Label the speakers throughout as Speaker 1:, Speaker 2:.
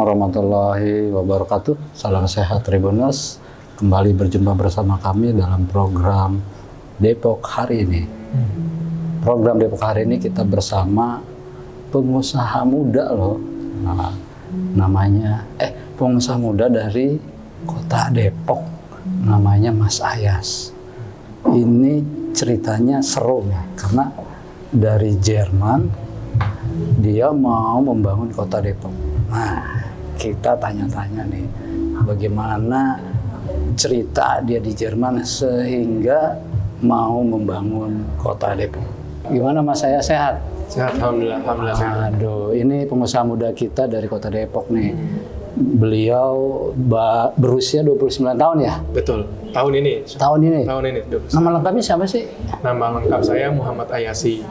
Speaker 1: warahmatullahi wabarakatuh. Salam sehat Tribuners. Kembali berjumpa bersama kami dalam program Depok hari ini. Program Depok hari ini kita bersama pengusaha muda loh. Nah, namanya pengusaha muda dari Kota Depok. Namanya Mas Ayas. Ini ceritanya seru ya, karena dari Jerman dia mau membangun Kota Depok. Nah, kita tanya-tanya nih, bagaimana cerita dia di Jerman sehingga mau membangun Kota Depok. Gimana Mas, saya sehat?
Speaker 2: Sehat, alhamdulillah sehat.
Speaker 1: Aduh, ini pengusaha muda kita dari Kota Depok nih. Beliau berusia 29 tahun ya?
Speaker 2: Betul, tahun ini.
Speaker 1: Tahun ini?
Speaker 2: Tahun ini.
Speaker 1: Nama lengkapnya siapa sih?
Speaker 2: Nama lengkap saya Muhammad Ayasi.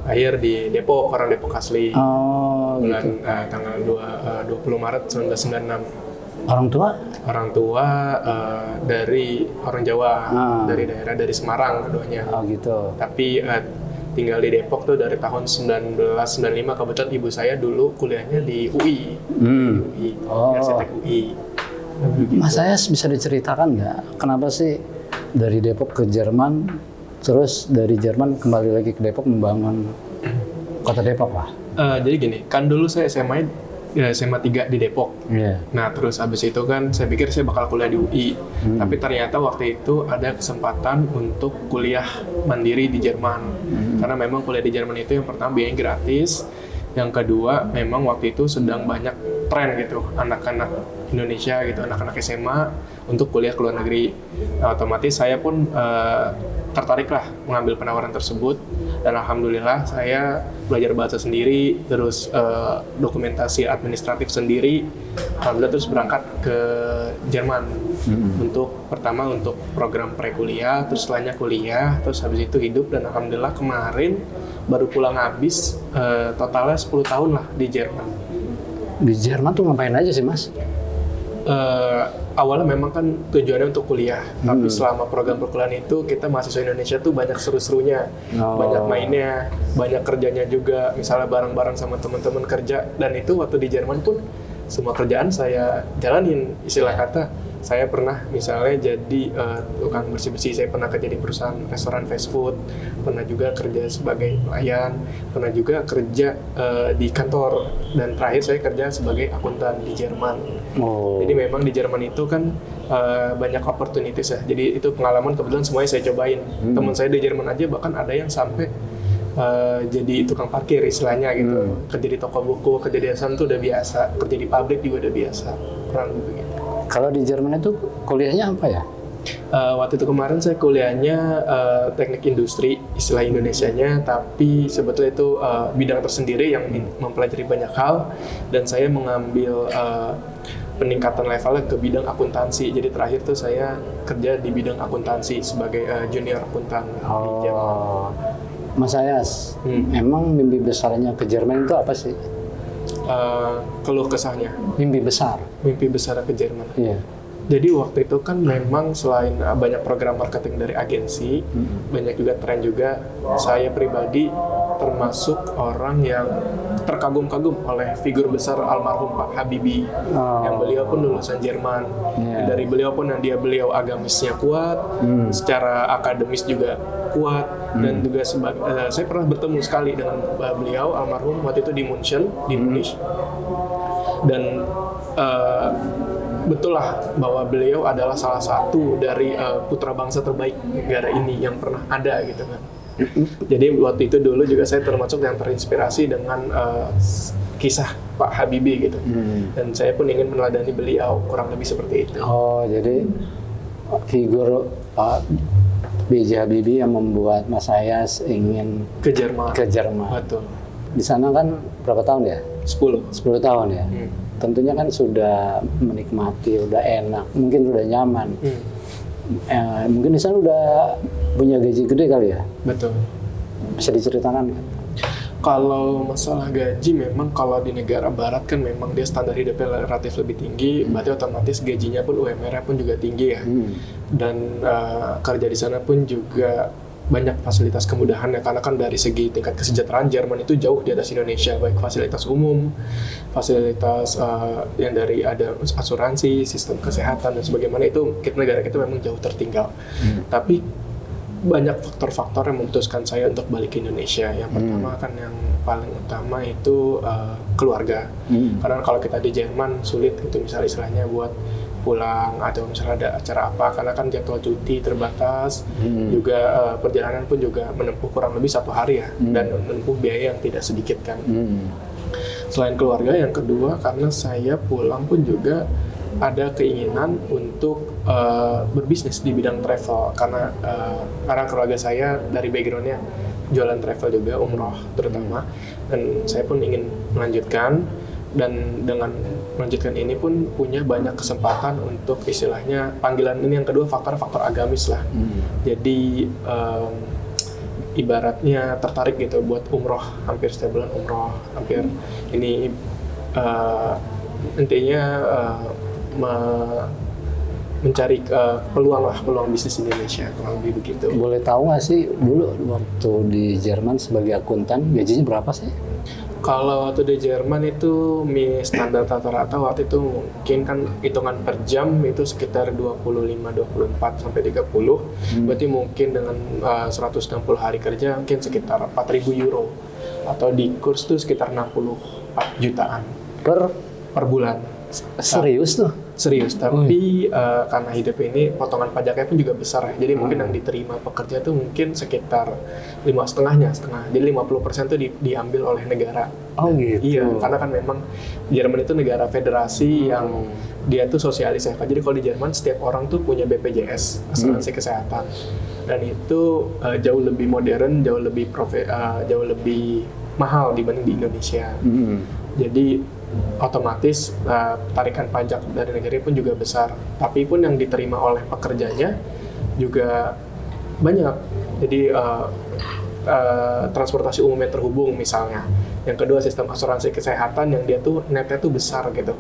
Speaker 2: Lahir di Depok, orang Depok asli. Bulan
Speaker 1: Gitu.
Speaker 2: Tanggal 20 Maret 1996.
Speaker 1: Orang tua?
Speaker 2: Orang tua dari orang Jawa, dari Semarang keduanya.
Speaker 1: Oh gitu.
Speaker 2: Tapi tinggal di Depok tuh dari tahun 1995. Kebetulan ibu saya dulu kuliahnya di UI. Di UI, Arsitek UI.
Speaker 1: Mas Ayas bisa diceritakan nggak kenapa sih dari Depok ke Jerman, terus dari Jerman kembali lagi ke Depok membangun Kota Depok lah?
Speaker 2: Jadi gini, kan dulu saya SMA 3 di Depok.
Speaker 1: Iya.
Speaker 2: Nah, terus abis itu kan saya pikir saya bakal kuliah di UI. Tapi ternyata waktu itu ada kesempatan untuk kuliah mandiri di Jerman. Karena memang kuliah di Jerman itu yang pertama biayanya gratis. Yang kedua, memang waktu itu sedang banyak tren gitu, anak-anak Indonesia gitu, anak-anak SMA untuk kuliah ke luar negeri. Nah, otomatis saya pun tertarik lah mengambil penawaran tersebut. Dan alhamdulillah saya belajar bahasa sendiri, terus dokumentasi administratif sendiri. Alhamdulillah terus berangkat ke Jerman untuk program pre-kuliah, terus setelahnya kuliah, terus habis itu hidup, dan alhamdulillah kemarin baru pulang habis, totalnya 10 tahun lah di Jerman.
Speaker 1: Di Jerman tuh ngapain aja sih Mas?
Speaker 2: Awalnya memang kan tujuannya untuk kuliah, tapi selama program perkuliahan itu kita mahasiswa Indonesia tuh banyak seru-serunya, banyak mainnya, banyak kerjanya juga, misalnya bareng-bareng sama teman-teman kerja. Dan itu waktu di Jerman pun semua kerjaan saya jalanin, istilah kata saya pernah misalnya jadi tukang bersih-bersih, saya pernah kerja di perusahaan restoran fast food, pernah juga kerja sebagai pelayan, pernah juga kerja di kantor, dan terakhir saya kerja sebagai akuntan di Jerman. Jadi memang di Jerman itu kan banyak opportunities ya, jadi itu pengalaman kebetulan semuanya saya cobain. Teman saya di Jerman aja bahkan ada yang sampai jadi tukang parkir istilahnya gitu, kerja di toko buku, kerja di yayasan tuh udah biasa, kerja di pabrik juga udah biasa, kurang begitu.
Speaker 1: Kalau di Jerman itu kuliahnya apa ya?
Speaker 2: Waktu itu kemarin saya kuliahnya teknik industri, istilah Indonesianya, tapi sebetulnya itu bidang tersendiri yang mempelajari banyak hal, dan saya mengambil peningkatan levelnya ke bidang akuntansi. Jadi terakhir tuh saya kerja di bidang akuntansi sebagai junior akuntan di Jerman.
Speaker 1: Mas Ayas, emang mimpi besarnya ke Jerman itu apa sih?
Speaker 2: Keluh kesahnya.
Speaker 1: Mimpi besar
Speaker 2: ke Jerman.
Speaker 1: Iya.
Speaker 2: Jadi waktu itu kan memang selain banyak program marketing dari agensi, banyak juga tren juga. Saya pribadi termasuk orang yang terkagum-kagum oleh figur besar almarhum Pak Habibie, yang beliau pun lulusan Jerman. Dari beliau pun beliau agamisnya kuat, secara akademis juga kuat, dan juga saya pernah bertemu sekali dengan beliau almarhum waktu itu di Munich, dan betul lah bahwa beliau adalah salah satu dari putra bangsa terbaik negara ini yang pernah ada gitu kan. Jadi waktu itu dulu juga saya termasuk yang terinspirasi dengan kisah Pak Habibie gitu, dan saya pun ingin meneladani beliau, kurang lebih seperti itu.
Speaker 1: Jadi figur Pak B.J. Habibie yang membuat Mas Ayas ingin
Speaker 2: ke Jerman. Betul.
Speaker 1: Di sana kan berapa tahun ya?
Speaker 2: 10
Speaker 1: tahun ya. Tentunya kan sudah menikmati, udah enak, mungkin udah nyaman. Mungkin di sana udah punya gaji gede kali ya?
Speaker 2: Betul.
Speaker 1: Bisa diceritakan kan?
Speaker 2: Kalau masalah gaji, memang kalau di negara barat kan memang dia standar hidupnya relatif lebih tinggi, berarti otomatis gajinya pun UMR-nya pun juga tinggi ya. Dan kerja di sana pun juga banyak fasilitas kemudahan ya, karena kan dari segi tingkat kesejahteraan Jerman itu jauh di atas Indonesia, baik fasilitas umum, fasilitas yang dari ada asuransi, sistem kesehatan dan sebagaimana, itu negara kita memang jauh tertinggal. Tapi banyak faktor-faktor yang memutuskan saya untuk balik ke Indonesia. Yang pertama kan yang paling utama itu keluarga. Karena kalau kita di Jerman sulit gitu, misalnya istilahnya buat pulang atau misalnya ada acara apa, karena kan jadwal cuti terbatas, juga perjalanan pun juga menempuh kurang lebih 1 hari ya, dan menempuh biaya yang tidak sedikit kan. Selain keluarga, yang kedua karena saya pulang pun juga ada keinginan untuk berbisnis di bidang travel, karena keluarga saya dari backgroundnya jualan travel juga, umroh terutama, dan saya pun ingin melanjutkan. Dan dengan melanjutkan ini pun punya banyak kesempatan untuk istilahnya panggilan ini. Yang kedua faktor agamis lah. Jadi ibaratnya tertarik gitu buat umroh, hampir setiap bulan umroh, hampir ini intinya mencari peluang bisnis di Indonesia, kurang lebih begitu.
Speaker 1: Boleh tahu nggak sih dulu waktu di Jerman sebagai akuntan gajinya berapa sih?
Speaker 2: Kalau waktu di Jerman itu standar rata-rata waktu itu mungkin kan hitungan per jam itu sekitar 25-24 sampai 30. Berarti mungkin dengan 160 hari kerja mungkin sekitar 4.000 euro, atau di kurs itu sekitar 64 jutaan per bulan.
Speaker 1: Serius tuh?
Speaker 2: Serius, tapi karena hidup ini potongan pajaknya pun juga besar ya. Jadi mungkin yang diterima pekerja itu mungkin sekitar 5,5%. Jadi 50% itu diambil oleh negara.
Speaker 1: Oh gitu?
Speaker 2: Iya, karena kan memang Jerman itu negara federasi yang dia tuh sosialis ya. Jadi kalau di Jerman setiap orang tuh punya BPJS, asuransi kesehatan. Dan itu jauh lebih modern, jauh lebih mahal dibanding di Indonesia. Jadi otomatis tarikan pajak dari negara pun juga besar, tapi pun yang diterima oleh pekerjanya juga banyak. Jadi transportasi umum yang terhubung misalnya. Yang kedua sistem asuransi kesehatan yang dia tuh netnya tuh besar gitu.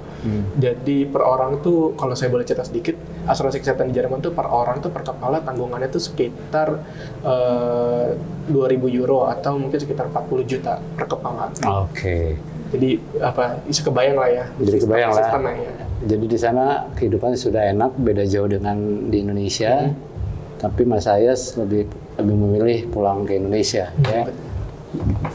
Speaker 2: Jadi per orang tuh, kalau saya boleh cerita sedikit, asuransi kesehatan di Jerman tuh per orang tuh per kepala tanggungannya tuh sekitar 2.000 euro atau mungkin sekitar 40 juta per kepala.
Speaker 1: Oke.
Speaker 2: Jadi bisa kebayang lah ya.
Speaker 1: Jadi kebayang lah.
Speaker 2: Ya.
Speaker 1: Jadi di sana kehidupan sudah enak, beda jauh dengan di Indonesia. Tapi Mas Hayes lebih memilih pulang ke Indonesia. Ya.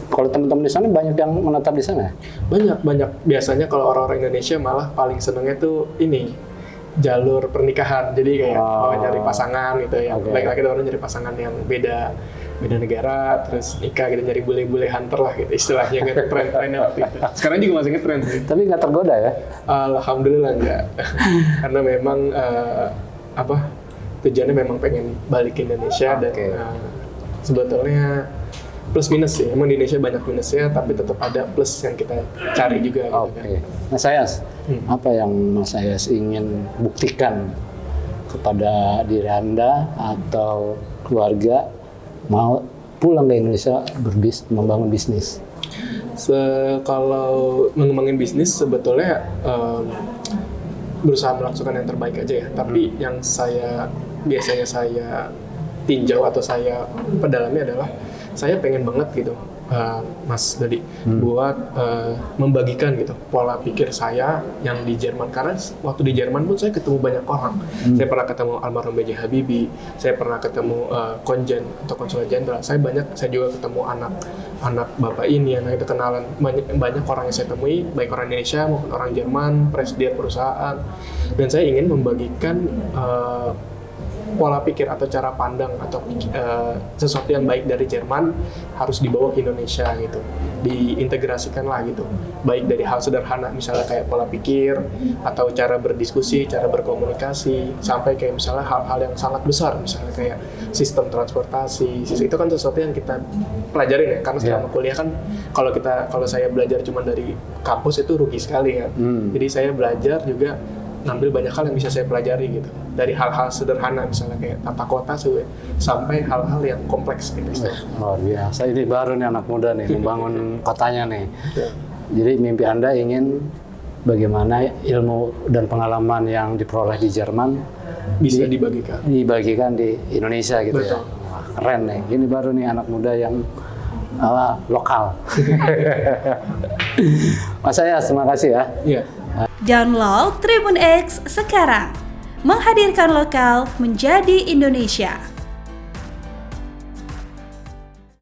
Speaker 1: Kalau teman-teman di sana banyak yang menetap di sana?
Speaker 2: Banyak. Biasanya kalau orang-orang Indonesia malah paling senengnya tuh ini jalur pernikahan. Jadi kayak nyari pasangan gitu ya. Laki-laki dan orang nyari pasangan yang beda negara, terus nikah gitu, nyari bule-bule hunter lah gitu istilahnya kan, tren-trennya waktu itu. Sekarang juga masih ngetren sih.
Speaker 1: Tapi nggak tergoda ya?
Speaker 2: Alhamdulillah nggak. Karena memang tujuannya memang pengen balik ke Indonesia. Dan sebetulnya plus minus sih. Emang di Indonesia banyak minusnya, tapi tetap ada plus yang kita cari juga. Gitu kan.
Speaker 1: Mas Hayes, apa yang Mas Hayes ingin buktikan kepada diri Anda atau keluarga mau pulang ke Indonesia membangun bisnis?
Speaker 2: Kalau mengembangin bisnis sebetulnya berusaha melakukan yang terbaik aja ya. Tapi yang biasanya saya tinjau atau saya pedalami adalah saya pengen banget gitu, Mas Dodi, buat membagikan gitu pola pikir saya yang di Jerman. Karena waktu di Jerman pun saya ketemu banyak orang. Saya pernah ketemu almarhum B.J. Habibie, saya pernah ketemu konjen atau konsul jenderal. Saya juga ketemu anak bapak ini, anak itu kenalan banyak orang yang saya temui, baik orang Indonesia maupun orang Jerman, presiden perusahaan. Dan saya ingin membagikan pola pikir atau cara pandang atau sesuatu yang baik dari Jerman harus dibawa ke Indonesia gitu, diintegrasikan lah gitu, baik dari hal sederhana misalnya kayak pola pikir atau cara berdiskusi, cara berkomunikasi, sampai kayak misalnya hal-hal yang sangat besar misalnya kayak sistem transportasi. Itu kan sesuatu yang kita pelajarin ya, karena selama kuliah kan kalau saya belajar cuma dari kampus itu rugi sekali ya. Jadi saya belajar juga ngambil banyak hal yang bisa saya pelajari gitu, dari hal-hal sederhana misalnya kayak tata kota sampai hal-hal yang kompleks gitu.
Speaker 1: Luar biasa, ini baru nih anak muda nih membangun kotanya nih. Jadi mimpi Anda ingin bagaimana ilmu dan pengalaman yang diperoleh di Jerman
Speaker 2: bisa dibagikan
Speaker 1: di Indonesia gitu.
Speaker 2: Betul.
Speaker 1: Ya. Wah, keren nih. Ini baru nih anak muda yang lokal. Mas Ayas, terima kasih ya.
Speaker 2: Iya.
Speaker 3: Download Tribun X sekarang. Menghadirkan lokal menjadi Indonesia.